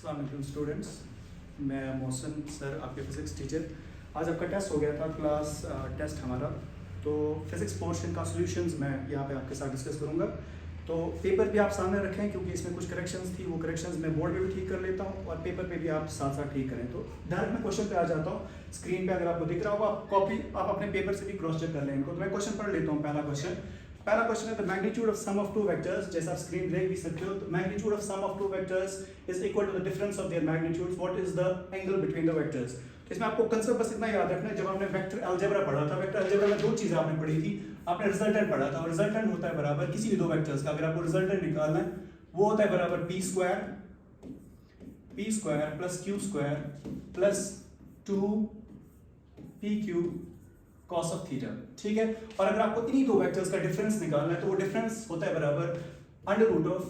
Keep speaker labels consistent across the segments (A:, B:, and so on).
A: अस्सलाम वालेकुम स्टूडेंट्स, मैं मोहसिन सर आपके फ़िज़िक्स टीचर। आज आपका टेस्ट हो गया था, क्लास टेस्ट हमारा। तो फिज़िक्स पोर्शन का सॉल्यूशंस मैं यहाँ पे आपके साथ डिस्कस करूँगा। तो पेपर भी आप सामने रखें क्योंकि इसमें कुछ करेक्शंस थी, वो करेक्शंस मैं बोर्ड पे भी ठीक कर लेता हूँ और पेपर पे भी आप साथ साथ ठीक करें। तो डायरेक्ट मैं क्वेश्चन पे आ जाता हूँ। स्क्रीन पे अगर आपको दिख रहा होगा, आप कॉपी आप अपने पेपर से भी क्रॉस चेक कर लें इनको। तो मैं क्वेश्चन पढ़ लेता हूँ। पहला क्वेश्चन है the magnitude of sum of two vectors. जैसा आप स्क्रीन देख भी सकते हो, the magnitude of sum of two vectors is equal to the difference of their magnitudes. What is the angle between the vectors. तो इसमें आपको कंसेप्ट बस इतना याद रखना है, जब आपने वेक्टर अलजेब्रा पढ़ा था, वेक्टर अलजेब्रा में दो चीजें आपने पढ़ी थी। आपने रिजल्टेंट पढ़ा था, और रिजल्टेंट होता है बराबर किसी भी दो वेक्टर्स का, अगर आपको रिजल्टेंट निकालना है वो होता है बराबर P square plus Q square plus 2pq cos of theta. ठीक है। और अगर आपको इन्हीं दो वेक्टर्स का डिफरेंस निकालना है तो वो डिफरेंस होता है बराबर under root of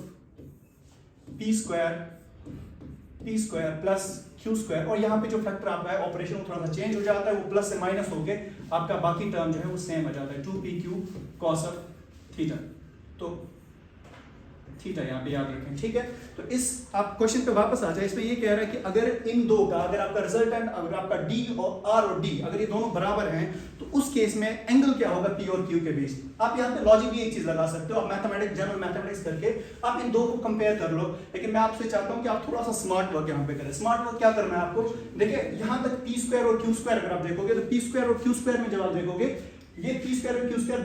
A: P square plus Q square. और यहाँ पे जो फैक्टर आपका है ऑपरेशन थोड़ा सा चेंज हो जाता है, वो प्लस से माइनस होके आपका बाकी टर्म जो है वो सेम हो जाता है, 2pq cos ऑफ थीटा। तो थीटा यहाँ पे याद रखें। ठीक है। तो इस आप क्वेश्चन पे वापस आ जाए। इसमें ये कह रहा है कि अगर इन दो का, अगर आपका रिजल्टेंट, अगर आपका डी और आर और डी अगर ये दोनों बराबर हैं तो उस केस में एंगल क्या होगा पी और क्यू के बीच। आप यहाँ पे लॉजिक भी एक चीज लगा सकते हो, आप मैथमेटिक्स, जनरल मैथमेटिक्स करके आप इन दो को कंपेयर कर लो। लेकिन मैं आपसे चाहता हूँ कि आप थोड़ा सा स्मार्ट वर्क यहाँ पे करें। स्मार्ट वर्क क्या करना है आपको, देखिए यहाँ तक पी स्क्वायर और क्यू स्क्वायर अगर आप देखोगे तो पी स्क्वायर और क्यू स्क्वायर में जब आप देखोगे ये पी स्क्वायर और क्यू स्क्वायर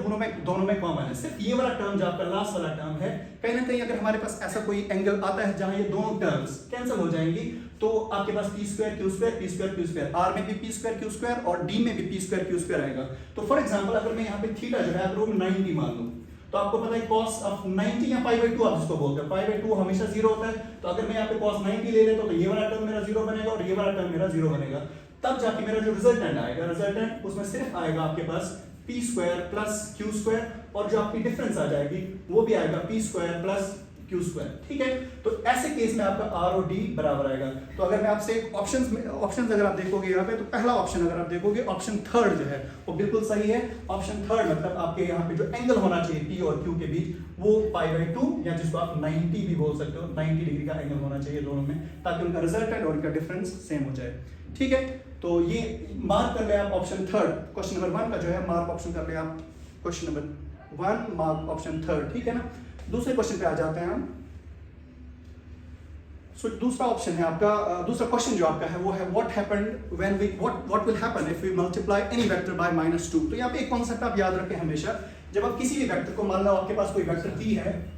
A: दोनों में कॉमन है। सिर्फ ये वाला टर्म जो आपका लास्ट वाला टर्म है, कहीं ना कहीं अगर हमारे पास ऐसा कोई एंगल आता है जहां ये दोनों टर्म्स कैंसिल हो जाएंगी तो आपके पास P square Q square, R में भी पी स्क्वायर क्यू स्क्वायर और डी में भी पी स्क्वायर क्यू स्क्वायर आएगा। तो फॉर एग्जांपल अगर मैं यहाँ पे थीटा जो है अगर वो 90 मान लूं तो आपको पता है cos ऑफ 90 या π/2 आप इसको बोलते हैं, π/2 हमेशा 0 होता है। तो अगर मैं यहाँ पे cos 90 ले लेता हूं तो ये वाला टर्म मेरा 0 बनेगा और ये वाला टर्म मेरा 0 बनेगा। तब जाके मेरा जो रिजल्टेंट आएगा, रिजल्टेंट उसमें सिर्फ आएगा आपके पास P square plus Q square, और जो आपकी डिफरेंस आ जाएगी वो भी आएगा P square plus Q square. ठीक है। तो ऐसे केस में आपका आर और डी बराबर आएगा। तो अगर मैं आपसे ऑप्शंस अगर आप देखोगे यहाँ पे, तो पहला ऑप्शन अगर आप देखोगे, ऑप्शन थर्ड जो है वो बिल्कुल सही है। ऑप्शन थर्ड मतलब आपके यहाँ पे जो एंगल होना चाहिए पी और क्यू के बीच वो π/2 या जिसको आप 90 भी बोल सकते हो, 90 डिग्री का एंगल होना चाहिए दोनों में, ताकि उनका रिजल्टेंट और उनका डिफरेंस सेम हो जाए। ठीक है। तो ये मार्क कर ले आप ऑप्शन थर्ड, क्वेश्चन नंबर 1 का जो है मार्क ऑप्शन कर ले आप, question number 1 mark option third. ठीक है ना। दूसरे क्वेश्चन पे आ जाते हैं हम। दूसरा ऑप्शन है आपका, दूसरा क्वेश्चन जो आपका है वो है what happened when we what will happen if we multiply any vector by -2। तो यहाँ पे एक कॉन्सेप्ट आप याद रखें हमेशा, जब आप किसी भी वेक्टर को, मान लो आपके पास कोई वेक्टर p है,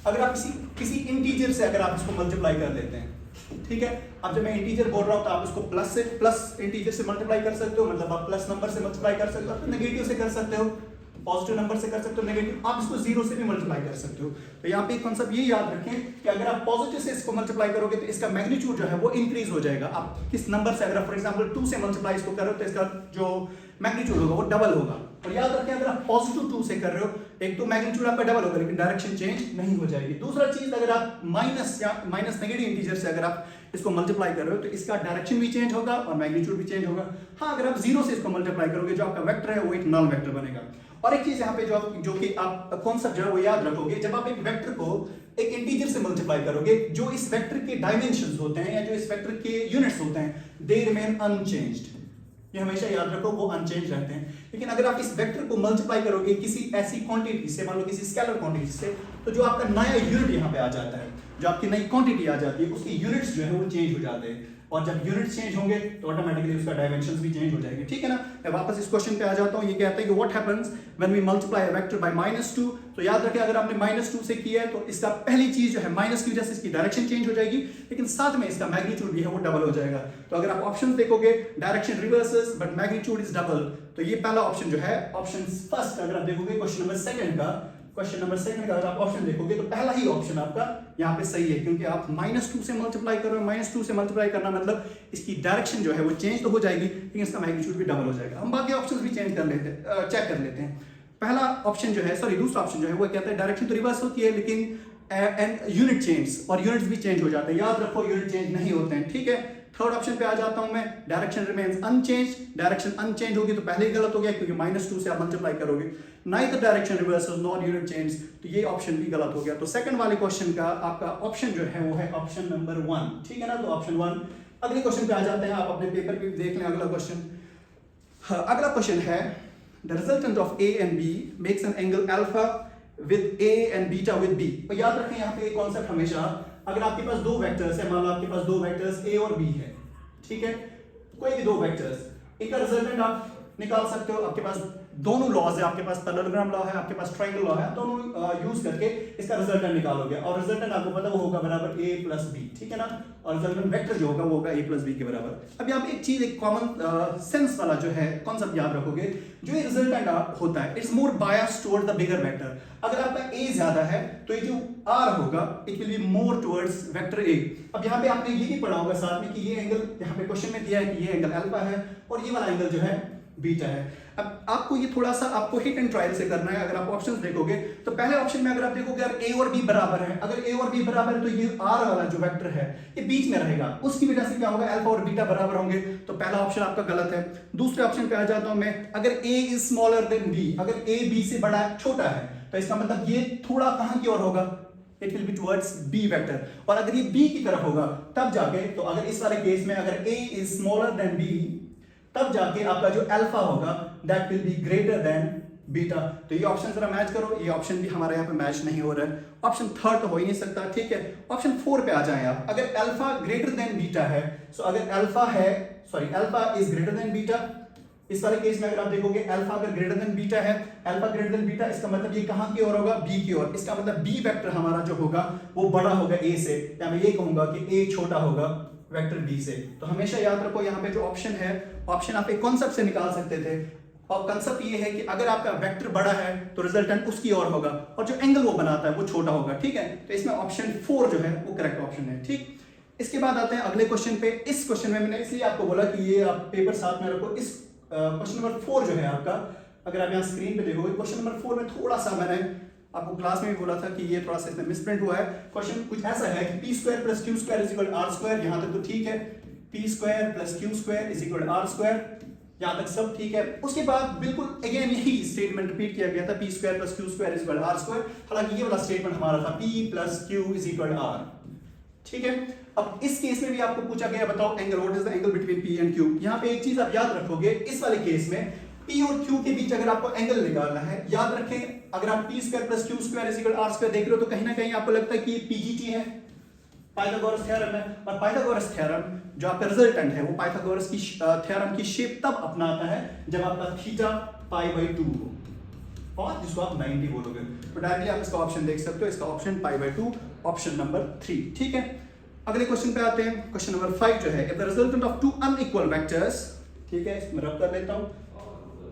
A: अगर आप किसी इंटीजर से अगर आप इसको मल्टीप्लाई कर देते हैं, ठीक है। अब जब मैं इंटीजर बोल रहा हूं तो आप इसको प्लस इंटीजर से मल्टीप्लाई कर सकते हो, मतलब आप प्लस नंबर से मल्टीप्लाई कर सकते हो, आप नेगेटिव से कर सकते हो, पॉजिटिव नंबर से कर सकते हो, नेगेटिव, आप इसको जीरो से भी मल्टीप्लाई कर सकते हो। तो यहाँ पे एक कॉन्सेप्ट ये याद रखें कि अगर आप पॉजिटिव से इसको मल्टीप्लाई करोगे तो इसका मैग्नीट्यूड जो है वो इंक्रीज हो जाएगा। आप किस नंबर से, अगर फॉर एग्जांपल 2 से मल्टीप्लाई इसको करो तो इसका जो मैग्नीट्यूड होगा वो डबल होगा। और याद रखें अगर आप पॉजिटिव 2 से कर रहे हो, एक तो मैग्नीट्यूड आपका डबल होगा लेकिन डायरेक्शन चेंज नहीं हो जाएगी। दूसरा चीज, अगर आप माइनस नेगेटिव इंटीजर से अगर आप इसको मल्टीप्लाई कर रहे हो तो इसका डायरेक्शन भी चेंज होगा और मैग्नीट्यूड भी चेंज होगा। हाँ, अगर आप जीरो से इसको मल्टीप्लाई करोगे जो आपका वेक्टर है वो एक नल वेक्टर बनेगा। और एक चीज यहाँ पे जो कि आप कॉन्सेप्ट जो है वो याद रखोगे, जब आप एक वेक्टर को एक इंटीजर से मल्टीप्लाई करोगे, जो इस वेक्टर के डायमेंशंस होते हैं या जो इस वेक्टर के यूनिट्स होते हैं, दे रिमेन अनचेंज्ड। ये हमेशा याद रखो, वो अनचेंज रहते हैं। लेकिन अगर आप इस वेक्टर को मल्टीप्लाई करोगे किसी ऐसी क्वांटिटी से, मान लो किसी स्केलर क्वांटिटी से, तो जो आपका नया यूनिट यहाँ पे आ जाता है, जो आपकी नई क्वांटिटी आ जाती है, उसकी यूनिट्स जो है वो चेंज हो जाते हैं। और जब यूनिट्स चेंज होंगे तो ऑटोमेटिकली उसका डायमेंशंस भी चेंज हो जाएंगे। ठीक है ना। मैं वापस इस क्वेश्चन पे आ जाता हूँ। ये कहता है कि what happens when we multiply a vector by -2। तो याद रखें अगर आपने -2 से किया है तो इसका पहली चीज जो है माइनस की वजह से इसकी डायरेक्शन चेंज हो जाएगी, लेकिन साथ में इसका मैग्नीट्यूड भी है वो डबल हो जाएगा। तो अगर आप ऑप्शन देखोगे, direction reverses but magnitude is double. तो ये पहला ऑप्शन जो है, ऑप्शन फर्स्ट अगर आप देखोगे क्वेश्चन नंबर सेकंड का अगर आप ऑप्शन देखोगे तो पहला ही ऑप्शन आपका यहाँ पे सही है, क्योंकि आप -2 से मल्टीप्लाई कर रहे हो। -2 से मल्टीप्लाई करना मतलब इसकी डायरेक्शन जो है वो चेंज तो हो जाएगी लेकिन इसका मैग्नीट्यूड भी डबल हो जाएगा। हम बाकी ऑप्शंस भी चेक कर लेते हैं। पहला ऑप्शन जो है, दूसरा ऑप्शन जो है वो कहता है डायरेक्शन तो रिवर्स होती है लेकिन यूनिट चेंज, और यूनिट्स भी चेंज हो जाते हैं। याद रखो यूनिट चेंज नहीं होते हैं। ठीक है। थर्ड ऑप्शन पे आ जाता हूं मैं, direction remains unchange. Direction unchange होगी तो पहले ही गलत हो गया क्योंकि -2 से आप मल्टीप्लाई करोगे। Neither direction reverses nor unit change, तो ये ऑप्शन भी गलत हो गया। तो सेकंड वाले क्वेश्चन का आपका ऑप्शन जो है वो है ऑप्शन नंबर 1, ठीक है ना। तो ऑप्शन 1। अगले क्वेश्चन पे आ जाते हैं, आप अपने पेपर पे देख लें अगला क्वेश्चन। अगला क्वेश्चन है the resultant of A and B makes an angle alpha with A and beta with B. तो याद रखें यहाँ पे एक कॉन्सेप्ट हमेशा, अगर आपके पास दो वेक्टर्स है, मान लो आपके पास दो वेक्टर्स ए और बी है, ठीक है, कोई भी दो वेक्टर्स, इनका रिजल्टेंट आप निकाल सकते हो। आपके पास दोनों लॉज है, आपके पास पैरेललोग्राम लॉ है, आपके पास ट्रायंगल लॉ है, दोनों यूज करके इसका रिजल्टेंट निकालोगे और रिजल्टेंट आपको पता वो होगा बराबर a प्लस बी, ठीक है ना। और रिजल्टेंट वेक्टर जो होगा वो होगा a प्लस बी के बराबर। अब यहाँ पे एक चीज, एक कॉमन सेंस वाला जो है कॉन्सेप्ट याद रखोगे, जो ये रिजल्टेंट होता है it's more bias toward the bigger vector. अगर आपका a ज्यादा है तो ये जो r होगा it will be more towards vector a। अब यहाँ पे आपने ये भी पढ़ा होगा साथ में कि ये एंगल यहाँ पे क्वेश्चन में दिया है कि ये एंगल अल्फा है और ये वाला एंगल जो है बीटा है। अब आपको ये थोड़ा सा आपको हिट एंड ट्रायल से करना है। अगर आप ऑप्शंस देखोगे तो पहले ऑप्शन में अगर आप देखोगे अगर a और b बराबर है, अगर a और b बराबर है तो ये r वाला जो वेक्टर है ये बीच में रहेगा, उसकी वजह से क्या होगा, अल्फा और बीटा बराबर होंगे। तो पहला ऑप्शन आपका गलत है। दूसरे ऑप्शन पे आ जाता हूं मैं, अगर a is smaller than b, अगर a b से बड़ा छोटा है तो इसका मतलब ये थोड़ा कहां की ओर होगा, it will be towards b vector. और अगर ये b की तरफ होगा तब जाके, तो अगर इस वाले केस में अगर a is smaller than b तब जाके आपका जो अल्फा होगा that will be greater than beta. तो ये ऑप्शन जरा मैच करो, ये ऑप्शन भी हमारे यहाँ पे मैच नहीं हो रहा है। ऑप्शन थर्ड तो हो ही नहीं सकता, ठीक है। ऑप्शन 4 पे आ जाएं आप, अगर अल्फा ग्रेटर देन बीटा है, सो अगर अल्फा है, sorry alpha is greater than beta, इस वाले केस में अगर आप देखोगे अल्फा अगर ग्रेटर देन बीटा है, अल्फा ग्रेटर देन बीटा, इसका मतलब ये कहां की ओर होगा, बी की ओर। इसका मतलब बी वेक्टर हमारा जो होगा वो बड़ा होगा ए से, या मैं ये कहूंगा कि ए छोटा होगा वेक्टर बी से। तो हमेशा याद रखो यहाँ पे जो ऑप्शन है, ऑप्शन आप एक कॉन्सेप्ट से निकाल सकते थे, और कॉन्सेप्ट ये है कि अगर आपका वेक्टर बड़ा है तो रिजल्टेंट उसकी ओर होगा और जो एंगल वो बनाता है वो छोटा होगा, ठीक है। तो इसमें ऑप्शन 4 जो है वो करेक्ट ऑप्शन है, ठीक। इसके बाद आते हैं अगले क्वेश्चन पे। इस क्वेश्चन में मैंने इसलिए आपको बोला कि ये आप पेपर साथ में रखो। इस क्वेश्चन नंबर 4 जो है आपका, अगर आप यहाँ स्क्रीन पे देखोगे, क्वेश्चन नंबर 4 में थोड़ा सा मैंने आपको क्लास में भी बोला था कि ये थोड़ा सा इसमें मिसप्रिंट हुआ है। क्वेश्चन कुछ ऐसा है कि p square plus q square is equal r square, यहां तक तो ठीक है, p square plus q square is equal r square, यहां तक सब ठीक है। उसके बाद बिल्कुल अगेन यही स्टेटमेंट रिपीट किया गया था, p square plus q square is equal r square. हालांकि ये वाला स्टेटमेंट हमारा था p plus q is equal r, ठीक है। अब इस केस में भी आपको पूछा गया बताओ angle, what is the angle between p and q। यहां पे एक चीज आप याद रखोगे, इस वाले केस में p और q के बीच अगर आपको एंगल निकालना है, याद रखें अगर आप p square plus q square is equal r square देख रहे हो तो कहीं ना कहीं आपको लगता है कि ये pgt है, पाइथागोरस थ्योरम है। और पाइथागोरस थ्योरम जो आपका रिजल्टेंट है वो पाइथागोरस की थ्योरम की शेप तब अपनाता है जब आपका थीटा π/2 हो और जिसको आप 90 बोलोगे। तो डायरेक्टली आप इसका ऑप्शन देख सकते हो, इसका ऑप्शन π/2, ऑप्शन नंबर 3, ठीक है। अगले क्वेश्चन पे आते हैं, क्वेश्चन नंबर 5 जो है, if the resultant of two unequal vectors, ठीक है, इसमें रब कर लेता हूं,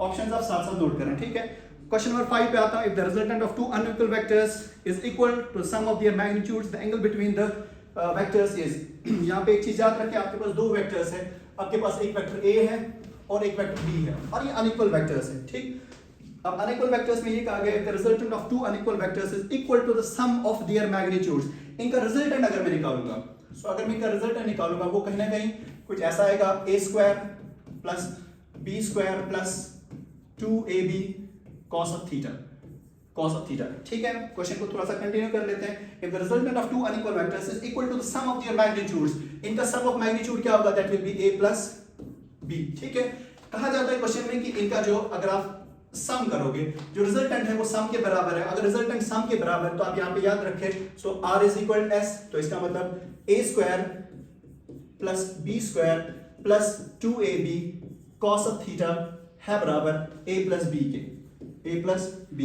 A: ऑप्शंस आप साथ साथ नोट करें, ठीक है। क्वेश्चन नंबर 5 पे आता हूं, if the resultant of two unequal vectors is equal to sum of their magnitudes, the angle between the vectors is. यहां पे एक चीज याद रखें, आपके पास दो वेक्टर्स है, आपके पास एक वेक्टर a है और एक वेक्टर b है और ये अनइक्वल वेक्टर्स है, ठीक। अब अनइक्वल वेक्टर्स में ये कहा गया है the resultant of two unequal vectors is equal to the sum of their magnitudes. इनका रिजल्टेंट अगर मैं निकालूंगा, सो अगर मैं इनका रिजल्टेंट निकालूंगा वो कहीं ना कहीं कुछ ऐसा आएगा, a square plus b square plus 2ab cos of theta, ठीक है। क्वेश्चन को थोड़ा सा कंटिन्यू कर लेते हैं। If the resultant of two unequal vectors is equal to the sum of their magnitudes, इनका सम ऑफ मैग्नीट्यूड क्या होगा, that will be a plus b, ठीक है। कहा जाता है क्वेश्चन में कि इनका जो अगर आप सम करोगे, जो रिजल्टेंट है वो सम के बराबर है। अगर रिजल्टेंट सम के बराबर है तो आप यहाँ पे याद रखें, सो r इज इक्वल s, तो इसका मतलब a square plus b square plus 2ab cos of theta है बराबर a प्लस b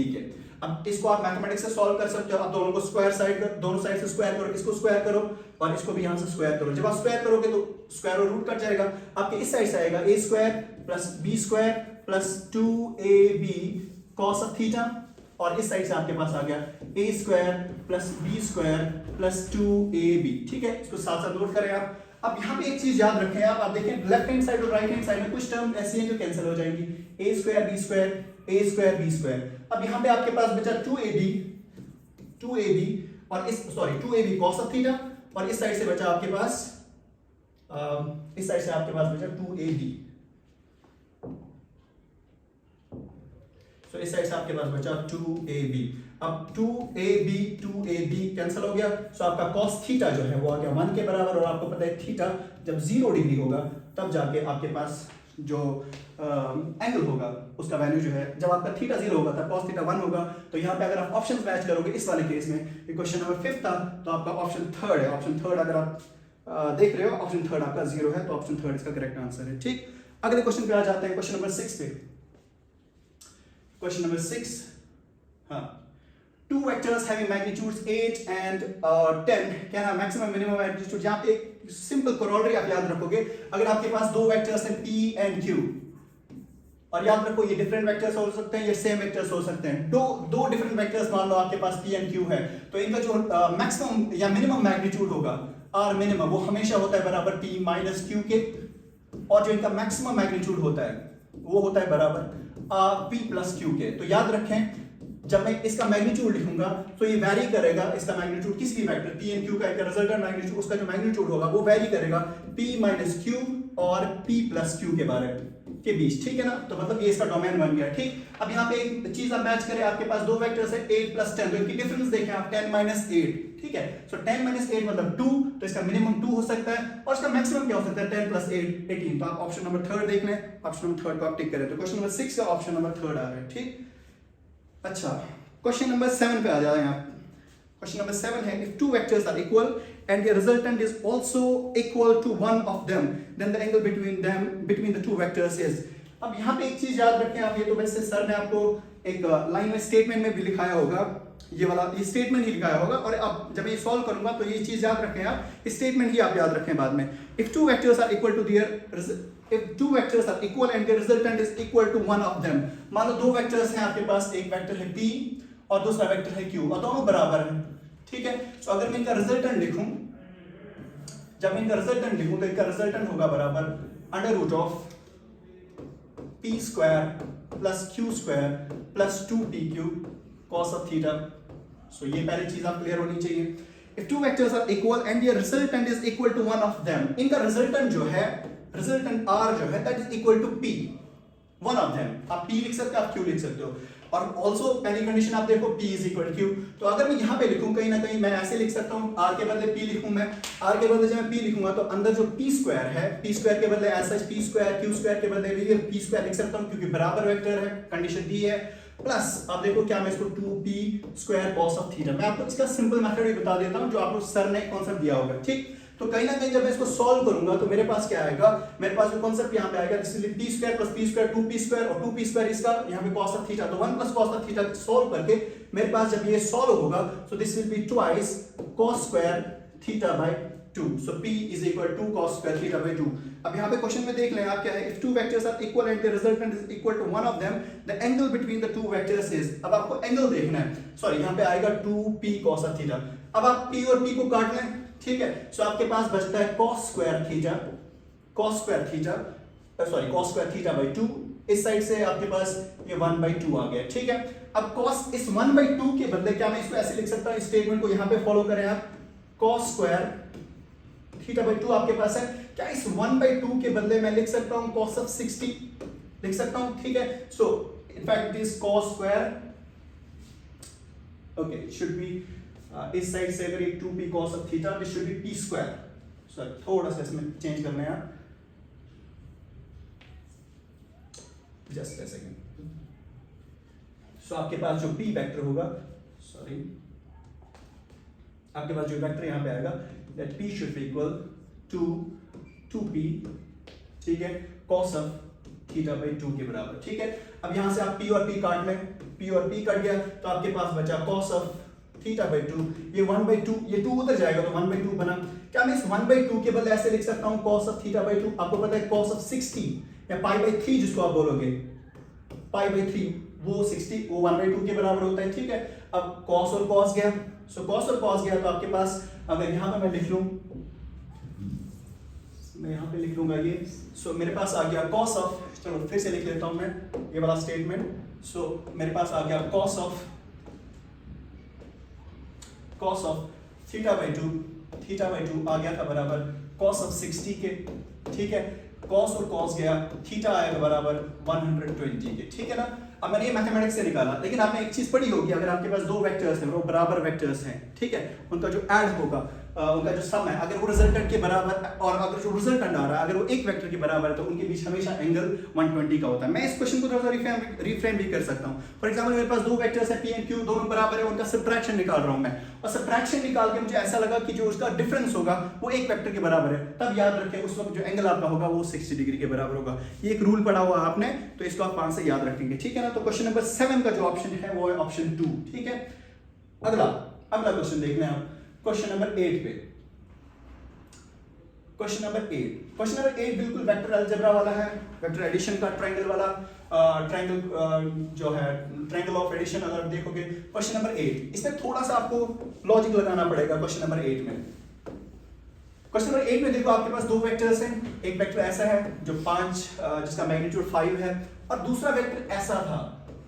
A: के। अब इसको आप मैथमेटिक्स से सॉल्व कर सकते हो। आप दोनों को स्क्वायर साइड कर, दोनों साइड से स्क्वायर करो, इसको स्क्वायर करो और इसको भी यहां से स्क्वायर करो। जब आप स्क्वायर करोगे तो स्क्वायर और रूट कट जाएगा, आपके इस साइड से आएगा a square plus b square plus 2ab cos of theta, और इस साइड से आपके पास आ गया a square plus b square plus 2ab, ठीक है। इसको साथ साथ नोट करें आप। अब यहाँ पे एक चीज याद रखें आप देखें लेफ्ट हैंड साइड और राइट हैंड साइड में कुछ टर्म ऐसी हैं जो कैंसिल हो जाएंगी, a स्क्वायर b स्क्वायर। अब यहाँ पे आपके पास बचा 2ab और इस 2ab cos of थीटा, और इस साइड से बचा आपके पास इस साइड से आपके पास बचा 2ab, तो इस साइड से आपके पास बचा 2ab। अब 2ab कैंसिल हो गया, सो आपका cos थीटा जो है वो आ गया 1 के बराबर, और आपको पता है थीटा जब 0 डिग्री होगा तब जाके आपके पास जो एंगल होगा उसका वैल्यू जो है, जब आपका थीटा 0 होगा तब cos थीटा 1 होगा। तो यहाँ पे अगर आप ऑप्शन मैच करोगे इस वाले केस में, क्वेश्चन नंबर 5 था, तो आपका ऑप्शन थर्ड है। ऑप्शन थर्ड अगर आप देख रहे हो, ऑप्शन थर्ड आपका 0 है, तो ऑप्शन थर्ड इसका करेक्ट आंसर है। ठीक, अगले क्वेश्चन पे आ जाते हैं, क्वेश्चन नंबर 6 पे। क्वेश्चन नंबर 6, हाँ, two vectors having magnitudes 8 and 10 can have maximum minimum magnitude। यहाँ पे एक सिंपल कोरोलरी आप याद रखोगे, अगर आपके पास दो वेक्टर्स हैं P and Q, और याद रखो ये डिफरेंट वेक्टर्स हो सकते हैं, ये सेम वेक्टर्स हो सकते हैं, दो डिफरेंट वेक्टर्स मान लो आपके पास P and Q है, तो इनका जो मैक्सिमम या मिनिमम मैग्नीट्यूड होगा R मिनिमम, वो हमेशा होता है बराबर P माइनस Q के, और जो इनका मैक्सिमम मैग्नीट्यूड होता है वो होता है बराबर P प्लस Q के। तो याद रखें जब मैं इसका मैग्नीट्यूड लिखूंगा तो ये वैरी करेगा, इसका मैग्नीट्यूड किसी भी वेक्टर P and Q का रिजल्टेंट मैग्नीट्यूड, उसका जो मैग्नीट्यूड होगा वो वैरी करेगा P माइनस Q और P प्लस Q के बारे के बीच, ठीक है ना। तो मतलब ये इसका डोमेन बन गया। ठीक, अब यहाँ पे एक चीज आप मैच करें, आपके पास दो वेक्टर्स है 8 प्लस 10, तो इनकी डिफरेंस देखें आप 10 माइनस 8, ठीक है। सो 10 माइनस 8 मतलब 2, तो इसका मिनिमम 2 हो सकता है, और इसका मैक्सिमम क्या हो सकता है 10 प्लस 8 18। तो आप ऑप्शन नंबर थर्ड देख लें, ऑप्शन नंबर थर्ड को आप टिक करें, तो क्वेश्चन नंबर 6 का ऑप्शन नंबर थर्ड आ रहा है। ठीक, अच्छा, क्वेश्चन नंबर 7 पे आ जाए आप। क्वेश्चन नंबर 7 है, if two vectors are equal and their resultant is also equal to one of them, then the angle between the two vectors is। अब यहाँ पे एक चीज याद रखें आप, ये तो वैसे सर ने आपको एक लाइन में स्टेटमेंट में भी लिखाया होगा, ये स्टेटमेंट ही लिखाया होगा, और अब जब ये सॉल्व करूंगा तो ये चीज याद रखें आप, स्टेटमेंट ही आप याद रखें बाद में। if two vectors are equal and their resultant is equal to one of them, मान लो दो वेक्टर्स हैं आपके पास, एक वेक्टर है P और दूसरा वेक्टर है Q, और दोनों बराबर हैं, ठीक है। तो अगर मैं इनका रिजल्टेंट लिखूं, जब मैं इनका रिजल्टेंट लिखूं तो इनका रिजल्टेंट होगा बराबर under root of P square plus Q square plus 2PQ cos of theta. So ये पहली चीज आप क्लियर होनी चाहिए। If two vectors are equal and their resultant is equal to one of them, इनका रिजल्टेंट जो है, रिजल्टेंट R जो है, that is equal to P, one of them। आप P लिख सकते हो, आप Q लिख सकते हो, और ऑल्सो पहली कंडीशन आप देखो P is equal to Q। तो अगर मैं यहाँ पे लिखूं, कहीं ना कहीं मैं ऐसे लिख सकता हूँ, R के बदले P लिखूं, मैं R के बदले जब मैं P लिखूंगा तो अंदर जो P स्क्वायर है, P स्क्वायर के बदले ऐसा P स्क्वायर, Q स्क्वायर के बदले भी P स्क्वायर लिख सकता हूँ, क्योंकि बराबर वेक्टर है, कंडीशन दी है। प्लस आप देखो क्या, मैं इसको 2P square cos of theta, मैं आपको इसका सिंपल मेथड भी बता देता हूँ जो आपको सर ने कॉन्सेप्ट दिया होगा। ठीक, तो कहीं ना कहीं जब मैं इसको सॉल्व करूंगा तो मेरे पास क्या आएगा, मेरे पास जो कॉन्सेप्ट यहाँ पे आएगा, इसलिए P square plus P square 2P square और 2P स्क्वायर इसका यहाँ पे cos ऑफ थीटा, तो 1 plus cos of theta solve करके मेरे पास जब ये सॉल्व होगा, so this will be twice cos square theta by 2। So P is equal to cos square theta by 2। अब यहाँ पे क्वेश्चन में देख लें आप क्या है, if two vectors are equal and the resultant is equal to one of them, the angle between the two vectors is। अब आपको एंगल देखना है, सॉरी यहाँ पे आएगा 2P cos ऑफ थीटा। अब आप P और P को काट लें, ठीक है। सो आपके पास बचता है cos स्क्वायर थीटा बाय 2। इस साइड से आपके पास ये 1/2 आ गया, ठीक है। अब cos इस 1/2 के बदले क्या मैं इसको ऐसे लिख सकता हूँ, स्टेटमेंट को यहाँ पे फॉलो करें आप, cos स्क्वायर थीटा बाय 2 आपके पास है, क्या इस 1/2 के बदले मैं लिख सकता हूँ cos ऑफ 60 लिख सकता हूँ, ठीक है। So in fact this cos square, okay, should be इस साइड से अगर एक 2P cos of theta, this should be P square. Sorry, थोड़ा सा इसमें चेंज करना है आप, जस्ट अ सेकंड। सो आपके पास जो P वेक्टर होगा, सॉरी, आपके पास जो वेक्टर यहां पे आएगा, that P should be equal to 2P, ठीक है, cos ऑफ थीटा बाय 2 के बराबर, ठीक है। अब यहां से आप P और P काट लें, P और P कट गया तो आपके पास बचा cos ऑफ थीटा बाय 2, ये 1/2, ये 2 उधर जाएगा तो 1/2 बना। क्या मैं इस 1/2 के बदले ऐसे लिख सकता हूं cos ऑफ थीटा बाय 2, आपको पता है cos ऑफ 60 या π/3 जिसको आप बोलोगे, π/3 वो 60 वो 1/2 के बराबर होता है, ठीक है। अब cos और cos गया, सो cos और cos गया तो आपके पास, अगर यहां पे मैं लिख लूं, मैं यहां पे लिख लूंगा ये, सो मेरे पास आ गया cos ऑफ, चलो फिर से लिख लेता हूं मैं ये वाला स्टेटमेंट। सो मेरे पास आ गया cos of theta by 2 theta by 2 आ गया था बराबर cos ऑफ 60 के, ठीक है, cos और cos गया, थीटा आएगा बराबर 120 के, ठीक है ना। अब मैंने ये मैथमेटिक्स से निकाला, लेकिन आपने एक चीज पढ़ी होगी, अगर आपके पास दो वेक्टर्स हैं, वो बराबर वेक्टर्स हैं, ठीक है, उनका जो ऐड होगा, उनका जो सम है, अगर वो रिजल्टेंट के बराबर, और अगर जो रिजल्टेंट आ रहा है अगर वो एक वेक्टर के बराबर है, तो उनके बीच हमेशा एंगल 120 का होता है। मैं इस क्वेश्चन को थोड़ा सा रिफ्रेम भी कर सकता हूँ। फॉर एग्जांपल मेरे पास दो वेक्टर्स हैं P एंड Q, दोनों बराबर है, उनका सब्ट्रैक्शन निकाल रहा हूँ मैं, और सब्ट्रैक्शन निकाल के मुझे ऐसा लगा कि जो उसका डिफरेंस होगा वो एक वेक्टर के बराबर है, तब याद रखें उस वक्त जो एंगल आपका होगा वो 60 डिग्री के बराबर होगा। ये एक रूल पढ़ा हुआ आपने, तो इसको आप 5 से याद रखेंगे, ठीक है ना। तो क्वेश्चन नंबर 7 का जो ऑप्शन है वो है ऑप्शन 2, ठीक है। अगला क्वेश्चन देखना है आप, क्वेश्चन नंबर 8 पे। क्वेश्चन नंबर 8 बिल्कुल वेक्टर अलजेब्रा वाला है, वेक्टर एडिशन का, ट्रायंगल वाला, ट्रायंगल जो है ट्रायंगल ऑफ एडिशन। अगर आप देखोगे क्वेश्चन नंबर 8, इसमें थोड़ा सा आपको लॉजिक लगाना पड़ेगा। क्वेश्चन नंबर 8 में देखो आपके पास दो वेक्टर्स हैं, एक वेक्टर ऐसा है जो 5 जिसका मैग्नीट्यूड 5 है, और दूसरा वेक्टर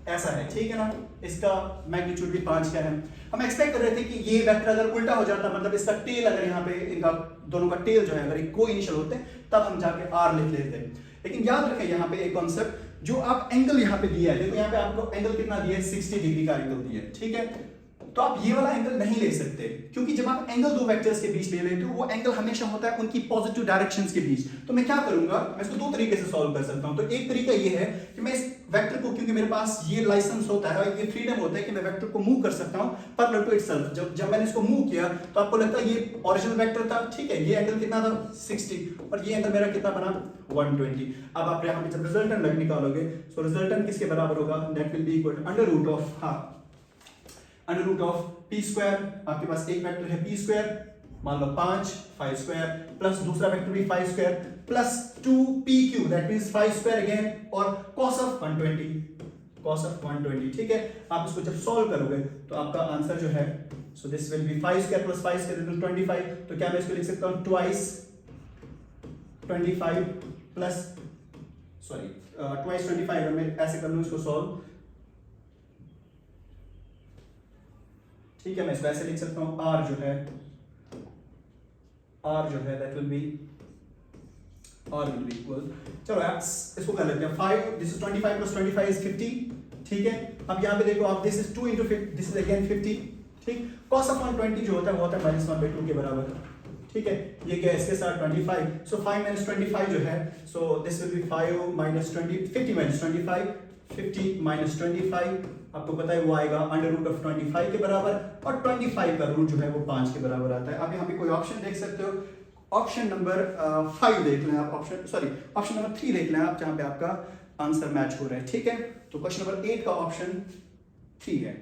A: ऐसा है, ठीक है ना, इसका मैग्नीट्यूड भी 5 का है। हम एक्सपेक्ट कर रहे थे कि ये वेक्टर अगर उल्टा हो जाता, मतलब इसका टेल अगर यहाँ पे इनका दोनों का टेल जो है अगर को इनिशियल होते तब हम जाके r लिख लेते। लेकिन याद रखें यहाँ पे एक कॉन्सेप्ट, जो आप एंगल यहाँ पे दिया है, देखो यहाँ पे आपको एंगल कितना दिया है, 60 डिग्री का एंगल दिया है, ठीक है। तो आप ये वाला एंगल नहीं ले सकते, क्योंकि जब आप एंगल दो वेक्टर्स के बीच ले लेते हो, वो एंगल हमेशा होता है उनकी पॉजिटिव डायरेक्शंस के बीच। तो मैं क्या करूंगा, मैं इसको दो तरीके से सॉल्व कर सकता हूं। तो एक तरीका ये है कि मैं इस वेक्टर को, क्योंकि मेरे पास ये लाइसेंस होता है और ये फ्रीडम होता है कि मैं वेक्टर को मूव कर सकता हूं पैरेलल टू इटसेल्फ। जब मैंने इसको मूव किया तो आपको लगता है ये ओरिजिनल वेक्टर था, ठीक है, ये एंगल कितना था 60, और ये एंगल मेरा कितना बना 120। अब आप यहाँ पे जब रिजल्टेंट निकालोगे, सो रिजल्टेंट किसके बराबर होगा, that will be equal to under root of p square. आपके पास एक वेक्टर है p स्क्वायर, मान लो 5 स्क्वायर, प्लस दूसरा वेक्टर भी 5 square, plus 2pq, that means 5 square again, और cos ऑफ 120, ठीक है। आप इसको जब सॉल्व करोगे तो आपका आंसर जो है, so this will be 5 square plus 5 square equal 25। तो क्या मैं इसको लिख सकता हूं ट्वाइस 25 प्लस ट्वाइस 25, मैं ऐसे कर लूं इसको सॉल्व, ठीक है। मैं इसको ऐसे लिख सकता हूं, r जो है दैट विल बी इक्वल, चलो यार इसको कर लेते हैं 5, दिस इज 25 प्लस 25 इज 50, ठीक है। अब यहां पे देखो आप, this is 2 into 50, this is again 50, ठीक। cos ऑफ 120 जो होता है वो होता है -1/2 के बराबर, ठीक है। ये क्या है, इसके साथ 25, सो 5 minus 25 जो है, so this will be 5 minus 20, 50 minus 25, 50 minus 25, आपको पता है वो आएगा अंडर रूट ऑफ 25 के बराबर, और 25 का रूट जो है वो 5 के बराबर आता है। आप यहाँ पे कोई ऑप्शन देख सकते हो, ऑप्शन नंबर 5 देख लें आप, ऑप्शन नंबर 3 देख लें आप, जहाँ पे आपका आंसर मैच हो रहा है, ठीक है। तो क्वेश्चन नंबर 8 का ऑप्शन 3 है,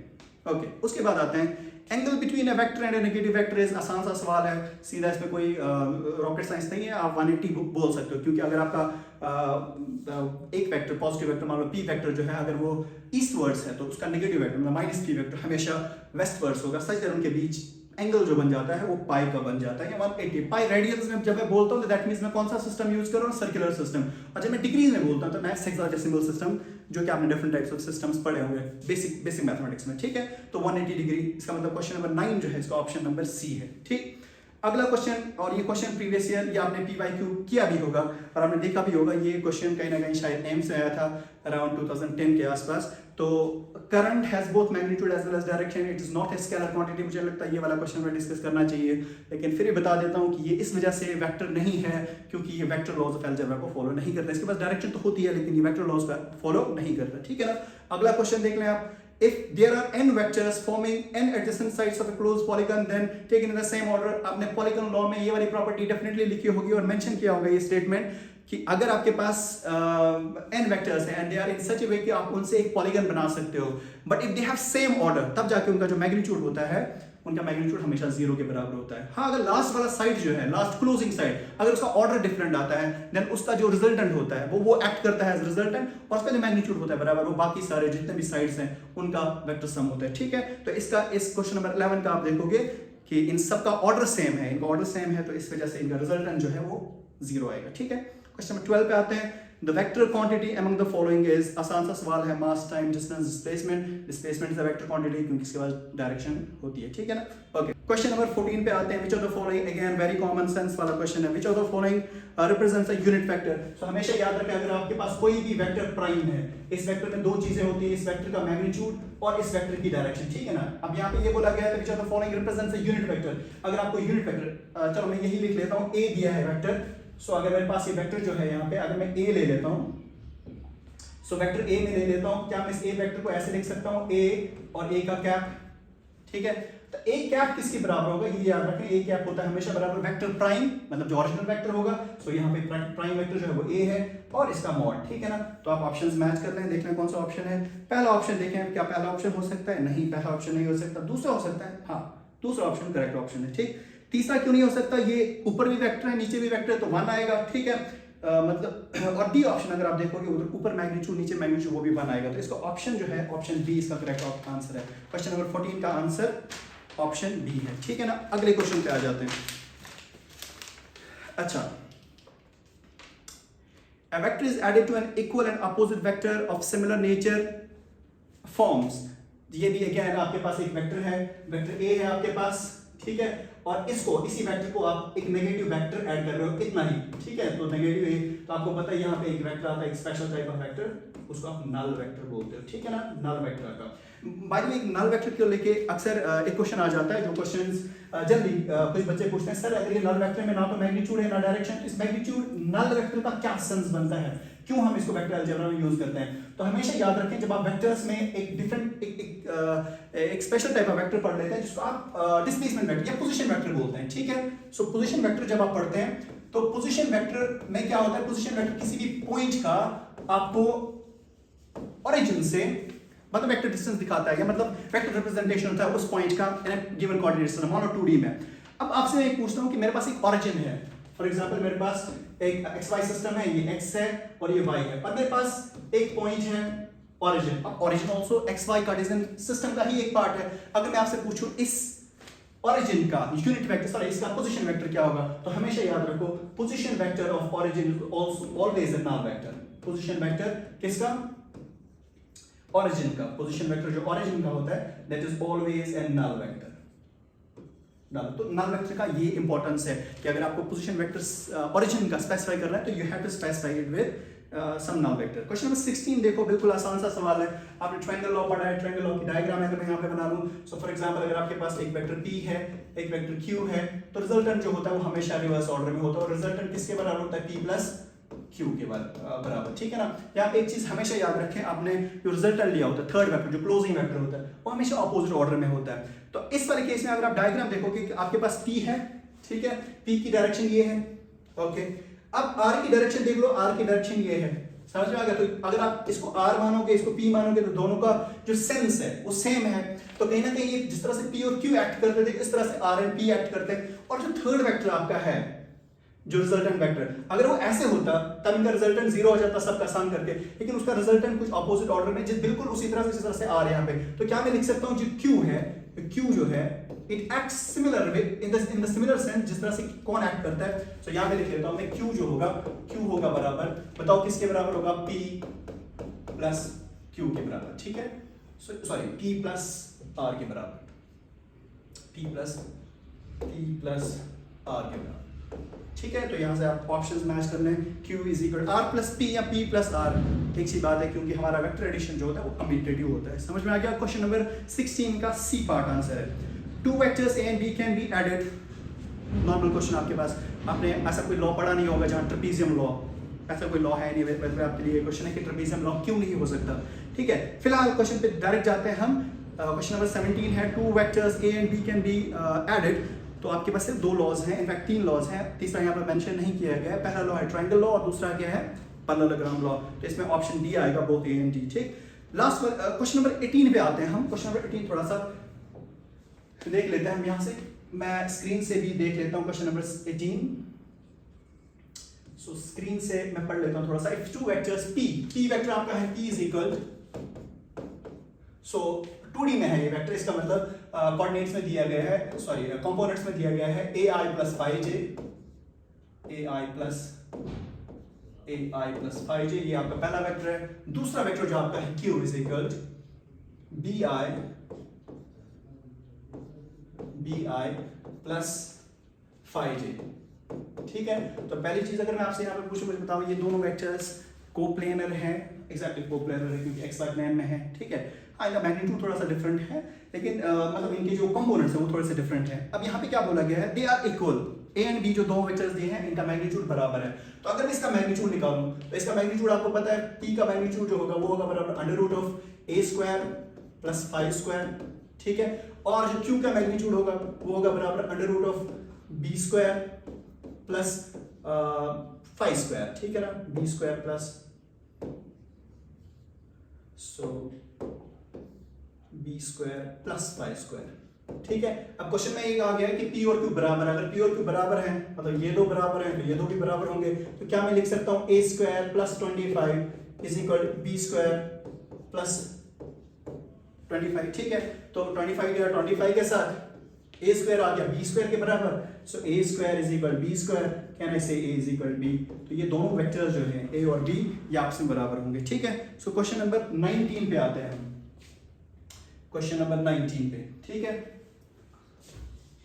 A: ओके। उसके बाद आते हैं angle between a vector and a negative vector is, आसान सा सवाल है, सीधा इसमें कोई रॉकेट साइंस नहीं है, आप 180 बोल सकते हो, क्योंकि अगर आपका एक वेक्टर पॉजिटिव वेक्टर मान लो p वेक्टर जो है, अगर वो ईस्टवर्ड्स है तो उसका नेगेटिव वेक्टर मतलब -3 वेक्टर हमेशा वेस्टवर्ड्स होगा, सच दैट उनके बीच एंगल जो बन जाता है वो पाई का बन जाता है, या 180 पाई रेडियंस में जब मैं बोलता हूँ तो दैट मींस मैं कौन सा सिस्टम यूज कर रहा हूँ, सर्कुलर सिस्टम। और जब मैं डिग्रीज में बोलता हूँ तो मैं हेक्साडेसिमल सिस्टम, जो कि आपने डिफरेंट टाइप्स ऑफ सिस्टम्स पढ़े होंगे बेसिक मैथमेटिक्स में, ठीक है। तो 180 डिग्री, इसका मतलब क्वेश्चन नंबर 9 जो है इसका ऑप्शन नंबर सी है, ठीक। अगला क्वेश्चन, और ये क्वेश्चन प्रीवियस ईयर ये आपने PYQ किया भी होगा और आपने देखा भी होगा, ये क्वेश्चन कहीं ना कहीं शायद एम्स में आया था अराउंड 2010 के आसपास। तो current has both magnitude as well as direction, it is not a scalar quantity. मुझे लगता है ये वाला क्वेश्चन में डिस्कस करना चाहिए, लेकिन फिर भी बता देता हूँ कि ये इस वजह से वेक्टर नहीं है क्योंकि ये वेक्टर लॉज ऑफ अलजेब्रा को फॉलो नहीं करता। इसके पास डायरेक्शन तो होती है लेकिन ये वेक्टर लॉज का फॉलो नहीं करता, ठीक है ना। अगला क्वेश्चन देख लें आप, if there are n vectors forming n adjacent sides of a closed polygon then taken in the same order, आपने polygon law में ये वाली प्रॉपर्टी डेफिनेटली लिखी होगी और मेंशन किया होगा ये स्टेटमेंट कि अगर आपके पास n वेक्टर्स हैं and they are in such a way कि आप उनसे एक पॉलीगन बना सकते हो, but if they have same order तब जाके उनका जो मैग्नीट्यूड होता है, उनका मैग्नीट्यूड हमेशा 0 के बराबर होता है। हाँ, अगर लास्ट वाला साइड जो है, लास्ट क्लोजिंग साइड, अगर उसका ऑर्डर डिफरेंट आता है देन उसका जो रिजल्टेंट होता है वो एक्ट करता है एज रिजल्टेंट, और उसका जो मैग्नीट्यूड होता है बराबर वो बाकी सारे जितने भी साइड्स हैं उनका वेक्टर सम होता है, ठीक है। तो इसका इस क्वेश्चन नंबर 11 का आप देखोगे कि इन सब का ऑर्डर सेम है, इनका ऑर्डर सेम है, तो इस वजह से इनका रिजल्टेंट जो है वो 0 आएगा, ठीक है। क्वेश्चन नंबर 12 पे आते हैं, the vector quantity among the following is, आसान सा सवाल है, मास time distance displacement, displacement is the vector quantity क्योंकि इसके बाद डायरेक्शन होती है, ठीक है ना। ओके, क्वेश्चन नंबर 14 पे आते हैं। Which of the following, again very common sense वाला क्वेश्चन है, which of the following represents a unit vector. So हमेशा याद रखें अगर आपके पास कोई भी वेक्टर प्राइम है, इस वेक्टर में दो चीजें होती है, इस वेक्टर का मैग्नीट्यूड और इस वेक्टर की डायरेक्शन, ठीक है ना। अब यहाँ पे ये बोला गया है which of the following represents a unit vector. अगर आपको यूनिट वेक्टर, चलो मैं यही लिख लेता हूँ, ए दिया है वेक्टर। सो अगर मेरे पास ये वेक्टर जो है यहाँ पे, अगर मैं ए ले लेता हूँ, सो वेक्टर ए में ले लेता हूँ, क्या मैं इस ए वेक्टर को ऐसे लिख सकता हूँ, ए और ए का कैप, ठीक है। तो ए कैप किसके बराबर होगा, ये याद रखें, ए कैप होता है हमेशा बराबर वेक्टर प्राइम, मतलब जो ओरिजिनल वेक्टर होगा। सो यहाँ पे प्राइम वेक्टर जो है वो ए है और इसका मॉड, ठीक है ना। तो आप ऑप्शंस मैच कर लें, देख लें कौन सा ऑप्शन है। पहला ऑप्शन देखें, क्या पहला ऑप्शन हो सकता है, नहीं पहला ऑप्शन नहीं हो सकता। दूसरा हो सकता है, हाँ दूसरा ऑप्शन करेक्ट ऑप्शन है, ठीक। तीसरा क्यों नहीं हो सकता, ये ऊपर भी वेक्टर है नीचे भी वेक्टर है तो 1 आएगा, ठीक है। मतलब और डी ऑप्शन अगर आप देखोगे उधर ऊपर मैग्नीट्यूड नीचे मैग्नीट्यूड वो भी 1 आएगा। तो इसका ऑप्शन जो है, ऑप्शन बी इसका करेक्ट आंसर है। क्वेश्चन नंबर 14 का आंसर ऑप्शन बी है, ठीक है ना। अगले क्वेश्चन पे आ जाते हैं। अच्छा, a vector is added to an equal and opposite vector of similar nature forms। ये भी क्या है ना, आपके पास एक वेक्टर है, वेक्टर ए है आपके पास, ठीक है, और इसको, इसी वेक्टर को आप एक नेगेटिव वेक्टर ऐड कर रहे हो, इतना ही, ठीक है। तो नेगेटिव ए, तो आपको पता है यहाँ पे एक वेक्टर आता है, एक स्पेशल टाइप ऑफ वेक्टर, उसको आप नल वेक्टर बोलते हो, ठीक है ना, नल वेक्टर का। बाय द वे, एक नल वेक्टर को लेके अक्सर एक क्वेश्चन आ जाता है, जो क्वेश्चंस जल्दी कुछ बच्चे पूछते हैं, सर अगर ये नल वेक्टर में ना तो मैग्नीट्यूड है ना डायरेक्शन, इस मैग्नीट्यूड नल वेक्टर का क्या सेंस बनता है, क्यों हम इसको वेक्टर अलजेब्रा में यूज करते हैं। तो हमेशा याद रखें, जब आप वेक्टर्स में एक डिफरेंट एक स्पेशल टाइप ऑफ वेक्टर पढ़ लेते हैं जिसको आप डिस्प्लेसमेंट वेक्टर या पोजीशन वेक्टर बोलते हैं, ठीक है। सो पोजीशन वेक्टर जब आप पढ़ते हैं तो पोजीशन वेक्टर में क्या होता है, पोजीशन वेक्टर किसी भी पॉइंट का आपको ओरिजिन से मतलब वेक्टर डिस्टेंस दिखाता है, या मतलब वेक्टर रिप्रेजेंटेशन होता है उस पॉइंट का in a given coordinate system on 2D में। अब आपसे मैं पूछता हूं कि मेरे पास एक ओरिजिन है, फॉर एग्जांपल मेरे पास एक xy सिस्टम है, ये x है और ये y है, और मेरे पास एक पॉइंट है ओरिजिन। अब origin also xy Cartesian system का ही एक पार्ट है। अगर मैं आपसे पूछूं इस ओरिजिन का यूनिट वेक्टर, सॉरी इसका पोजीशन वेक्टर क्या होगा, तो हमेशा याद रखो position vector of origin is also always a null vector. Position vector किसका, ओरिजिन का, पोजीशन वेक्टर जो ओरिजिन का होता है that is always a null vector. Null, तो नल वेक्टर का ये इंपॉर्टेंस है कि अगर आपको पोजीशन वेक्टर ओरिजिन का स्पेसिफाई करना है तो you have to specify it with some null vector. Question number 16 देखो, बिल्कुल आसान सा सवाल है, आपने ट्रायंगल लॉ पढ़ा है, ट्रायंगल लॉ की डायग्राम अगर मैं यहाँ पे बना लूं, सो फॉर एग्जांपल अगर आपके पास एक वेक्टर p है, एक वेक्टर q है, तो रिजल्टेंट जो होता है वो हमेशा रिवर्स ऑर्डर में होता है, और रिजल्टेंट किसके बराबर होता है, p प्लस q के बराबर, ठीक है ना। यहाँ पे एक चीज हमेशा याद रखें, आपने जो रिजल्टेंट लिया होता है थर्ड वेक्टर जो क्लोजिंग वेक्टर होता है वो हमेशा ऑपोजिट ऑर्डर में होता है। तो इस वाले केस में अगर आप डायग्राम देखोगे कि आपके पास p है, ठीक है, p की डायरेक्शन ये है, ओके। अब r की डायरेक्शन देख लो, r की डायरेक्शन ये है, समझ में आ गया। तो अगर आप इसको r मानोगे, इसको p मानोगे, तो दोनों का जो सेंस है वो सेम है। तो कहीं ना कहीं ये जिस तरह से p और q एक्ट करते थे इस तरह से r एंड p एक्ट करते हैं। और जो थर्ड वेक्टर आपका है, जो रिजल्टेंट वेक्टर, अगर वो ऐसे होता तब इनका रिजल्टेंट 0 हो जाता सबका सम करके, लेकिन उसका रिजल्टेंट कुछ ऑपोजिट ऑर्डर में, जिस बिल्कुल उसी तरह से जिस तरह से r यहाँ पे। तो क्या मैं लिख सकता हूँ जो q है, q जो है it acts similar in the similar sense, जिस तरह से कौन एक्ट करता है। सो यहाँ पे लिख लेता हूँ मैं, q जो होगा, q होगा बराबर, बताओ किसके बराबर होगा, p प्लस q के बराबर, ठीक है, सॉरी p प्लस r के बराबर, p प्लस r के बराबर, ठीक है। तो यहाँ से आप ऑप्शंस मैच कर लें, q is equal r plus p या p प्लस r, एक सी बात है, क्योंकि हमारा वेक्टर एडिशन जो होता है वो कम्यूटेटिव होता है। समझ में आ गया। क्वेश्चन नंबर 16 का सी पार्ट आंसर है, two vectors a and b can be added. Normal question आपके पास, आपने ऐसा कोई लॉ पढ़ा नहीं होगा जहाँ ट्रेपीजियम लॉ, ऐसा कोई लॉ है नहीं, वैसे आपके लिए क्वेश्चन है कि ट्रेपीजियम लॉ क्यों नहीं हो सकता, ठीक है। फिलहाल क्वेश्चन पे डायरेक्ट जाते हैं हम। क्वेश्चन नंबर 17 है, two vectors a and b can be added. तो आपके पास सिर्फ 2 लॉज हैं, इनफैक्ट 3 लॉज हैं, तीसरा यहाँ पर मेंशन नहीं किया गया है। पहला लॉ है ट्रायंगल लॉ और दूसरा क्या है, पैरेललोग्राम लॉ। तो इसमें ऑप्शन डी आएगा, बोथ ए एंड डी, ठीक। लास्ट क्वेश्चन नंबर 18 पे आते हैं हम। क्वेश्चन नंबर 18 थोड़ा सा देख लेते हैं हम यहाँ से, मैं स्क्रीन से भी देख लेता हूँ क्वेश्चन नंबर 18। सो स्क्रीन से मैं पढ़ लेता हूँ थोड़ा सा। If two vectors p vector आपका है p is equal, so 2D में है ये वेक्टर, इसका मतलब कोऑर्डिनेट्स में दिया गया है, सॉरी कंपोनेंट्स में दिया गया है ai plus 5j, ai plus AI plus 5J, ये आपका पहला वेक्टर है। दूसरा वेक्टर जो आपका है Q is equal BI plus 5J। ठीक है, तो पहली चीज अगर मैं आपसे यहाँ पे पूछूं, मुझे बताओ ये दोनों वेक्टर्स कोप्लेनर हैं? एग्जैक्टली कोप्लेनर है क्योंकि एक्स वाई प्लेन में है। ठीक है, हाँ इनका मैग्नीट्यूड थोड़ा सा डिफरेंट है, लेकिन मतलब इनके जो कंपोनेंट्स है वो थोड़े से डिफरेंट है। अब यहाँ पे क्या बोला गया है, they are equal, A and B जो दो वेक्टर्स दिए हैं इनका मैग्नीट्यूड बराबर है। तो अगर मैं इसका मैग्नीट्यूड निकालूं तो इसका मैग्नीट्यूड आपको पता है, पी का मैग्नीट्यूड जो होगा वो होगा बराबर under root of A square plus 5 square. ठीक है, और जो क्यू का मैग्नीट्यूड होगा वो होगा बराबर under root of B square plus 5 square. ठीक है ना, B square plus B square plus 5 square. ठीक है, अब क्वेश्चन में ये आ गया है कि पी और क्यू बराबर है। अगर पी और क्यू बराबर हैं, मतलब ये दो बराबर हैं तो ये दो भी बराबर होंगे, तो क्या मैं लिख सकता हूं A square plus 25 is equal B square plus 25। ठीक है, तो 25 गया 25 के साथ ए स्क्वायर आ गया बी स्क्वायर के बराबर, so A square is equal B square, can I say A is equal B. तो ये दोनों वेक्टर्स जो हैं ए और बी ये आपस में बराबर होंगे। ठीक है, सो क्वेश्चन नंबर 19 पे आते हैं, क्वेश्चन नंबर 19 पे। ठीक है,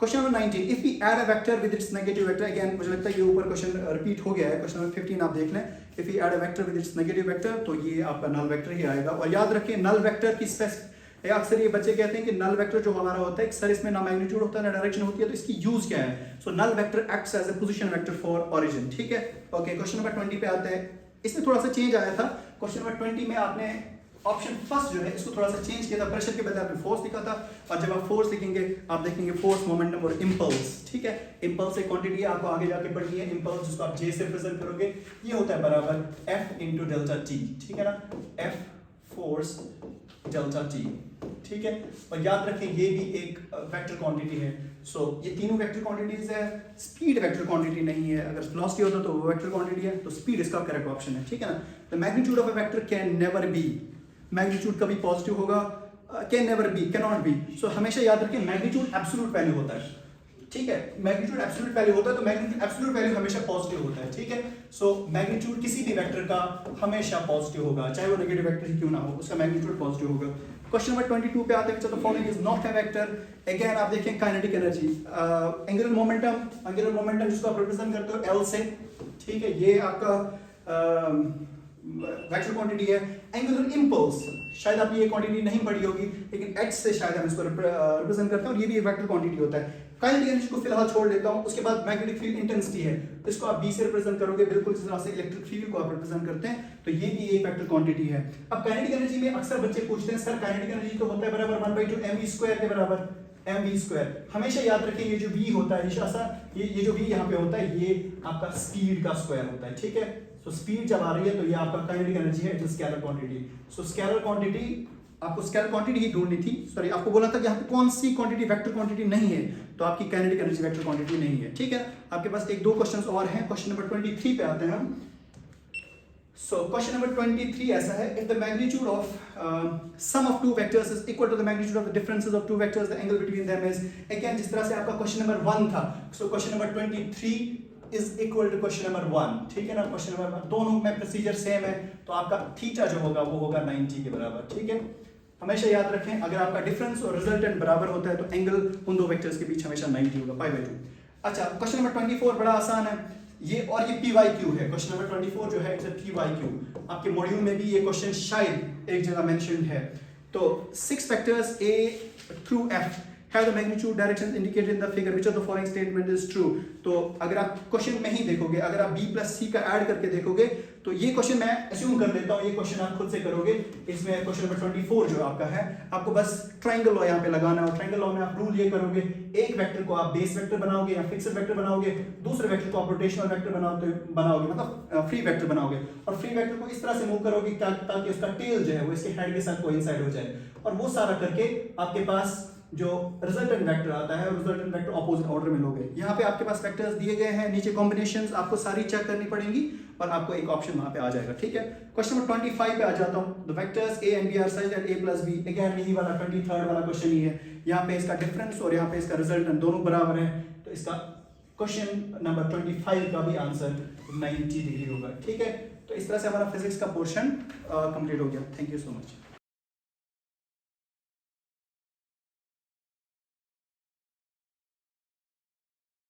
A: question number 19, if we add a vector with its negative vector, again मुझे लगता है ये ऊपर क्वेश्चन रिपीट हो गया है। क्वेश्चन नंबर 15 आप देख लें, if we add a vector with its negative vector, तो ये आपका नल वेक्टर ही आएगा। और याद रखिए नल वेक्टर की अक्सर ये बच्चे कहते हैं कि नल वेक्टर जो हमारा होता है सर इसमें ना मैग्नीट्यूड होता है ना डायरेक्शन होती है, तो इसकी यूज क्या है? So null vector acts as a position vector for origin. ठीक है, ओके, क्वेश्चन नंबर 20 पे आते हैं। इसमें थोड़ा सा चेंज आया था, क्वेश्चन नंबर 20 में आपने ऑप्शन फर्स्ट जो है इसको थोड़ा सा चेंज किया था, प्रेशर के बदले आपने फोर्स लिखा था, और जब आप फोर्स लिखेंगे आप देखेंगे फोर्स, मोमेंटम और इंपल्स। ठीक है, इंपल्स एक क्वांटिटी है, आपको आगे जाके पढ़नी है। इंपल्स जिसको आप जे से रिप्रेजेंट करोगे ये होता है बराबर एफ इंटू डेल्टा टी। ठीक है ना, एफ फोर्स डेल्टा टी। ठीक है, और याद रखें ये भी एक वेक्टर क्वांटिटी है। सो ये तीनों वेक्टर क्वांटिटीज है, स्पीड वेक्टर क्वांटिटी नहीं है। अगर वेलोसिटी होता तो वो वेक्टर क्वांटिटी है, तो स्पीड इसका करेक्ट ऑप्शन है। ठीक है ना, the magnitude of a vector can never be, magnitude कभी पॉजिटिव होगा, can never be, can not be. So हमेशा याद रखें मैग्नीट्यूड एब्सोल्यूट वैल्यू होता है। ठीक है, मैग्नीट्यूड एब्सोल्यूट वैल्यू होता है, तो मैग्नीट्यूड एब्सोल्यूट वैल्यू हमेशा पॉजिटिव होता है। ठीक है, सो मैग्नीट्यूड किसी भी वेक्टर का हमेशा पॉजिटिव होगा, चाहे वो नेगेटिव वेक्टर ही क्यों ना हो, उसका मैग्नीट्यूड पॉजिटिव होगा। क्वेश्चन नंबर 22 पे आते हैं, the following is not a vector. Again आप देखें काइनेटिक एनर्जी, एंगुलर मोमेंटम जिसको आप रिप्रेजेंट करते हो एल से। ठीक है, ये आपका वेक्टर क्वांटिटी है। एंगुलर इंपल्स शायद आप ये क्वांटिटी नहीं पढ़ी होगी, लेकिन एच से शायद हम इसको रिप्रेजेंट करते हैं, और ये भी एक वेक्टर क्वांटिटी होता है। काइनेटिक एनर्जी को फिलहाल छोड़ देता हूं, उसके बाद मैग्नेटिक फील्ड इंटेंसिटी है, इसको आप बी से रिप्रेजेंट करोगे, बिल्कुल जिस तरह से इलेक्ट्रिक फील्ड को आप रिप्रेजेंट करते हैं, तो ये भी एक वेक्टर क्वांटिटी है। अब काइनेटिक एनर्जी में अक्सर बच्चे पूछते हैं सर काइनेटिक एनर्जी तो होता है बराबर 1/2 mv² के बराबर, mv²। हमेशा याद रखें ये जो v होता है, ये जो v यहाँ पे होता है ये आपका स्पीड का स्क्वायर होता है। ठीक है, सो स्पीड जब आ रही है तो ये आपका काइनेटिक एनर्जी है, it is scalar quantity. So scalar quantity, आपको स्केलर क्वांटिटी ही ढूंढनी थी, सॉरी आपको बोला था कि यहाँ पे कौन सी क्वांटिटी वेक्टर क्वांटिटी नहीं है, तो आपकी काइनेटिक एनर्जी वेक्टर क्वांटिटी नहीं है। ठीक है, आपके पास एक दो क्वेश्चंस और हैं। क्वेश्चन नंबर 23 पे आते हैं हम। सो क्वेश्चन नंबर 23 ऐसा है, if the magnitude of sum of two vectors is equal to the magnitude of the differences of two vectors, the angle between them is, again जिस तरह से आपका क्वेश्चन नंबर 1 था, so question number 23 is equal to question number 1। ठीक है ना, question number 1 दोनों में प्रोसीजर सेम है, तो आपका थीटा जो होगा वो होगा 90 के बराबर। ठीक है, हमेशा याद रखें अगर आपका डिफरेंस और रिजल्टेंट बराबर होता है तो एंगल उन दो वेक्टर्स के बीच हमेशा 90 होगा, π/2। अच्छा, क्वेश्चन नंबर 24 बड़ा आसान है ये, और ये PYQ है। क्वेश्चन नंबर 24 जो है इट्स PYQ। आपके मॉड्यूल में भी ये क्वेश्चन शायद एक जगह मेंशन्ड है। तो 6 vectors A through F have the magnitude directions indicated in the figure, which of the following statement is true। तो अगर आप क्वेश्चन में ही देखोगे, अगर आप B + C का ऐड करके देखोगे, तो ये क्वेश्चन मैं अस्यूम कर लेता हूँ, ये क्वेश्चन आप खुद से करोगे। इसमें क्वेश्चन नंबर 24 जो आपका है, आपको बस ट्रायंगल लॉ यहाँ पे लगाना है, और ट्रायंगल लॉ में आप रूल ये करोगे, एक वेक्टर को आप बेस वेक्टर बनाओगे या फिक्स्ड वेक्टर बनाओगे, दूसरे वेक्टर को आप रोटेशनल वेक्टर बनाओगे, मतलब फ्री वेक्टर बनाओगे, और फ्री वेक्टर को इस तरह से मूव करोगे ताकि उसका टेल जो है वो इसके हेड के साथ कोइंसाइड हो जाए, और वो सारा करके आपके पास जो रिजल्टेंट वेक्टर आता है, रिजल्टेंट वेक्टर ऑपोजिट ऑर्डर में लोगे। यहाँ पे आपके पास वेक्टर्स दिए गए हैं, नीचे कॉम्बिनेशंस आपको सारी चेक करनी पड़ेंगी, और आपको एक ऑप्शन वहां पे आ जाएगा। ठीक है, क्वेश्चन नंबर 25 पे आ जाता हूँ। The vectors A and B are such that A + B, again यही वाला 23rd वाला क्वेश्चन ही है। यहाँ पे इसका डिफरेंस और यहाँ पे इसका रिजल्टेंट दोनों बराबर है, तो इसका क्वेश्चन नंबर 25 का भी आंसर 90 डिग्री होगा। ठीक है, तो इस तरह से हमारा फिजिक्स का पोर्शन कंप्लीट हो गया। Thank you so much.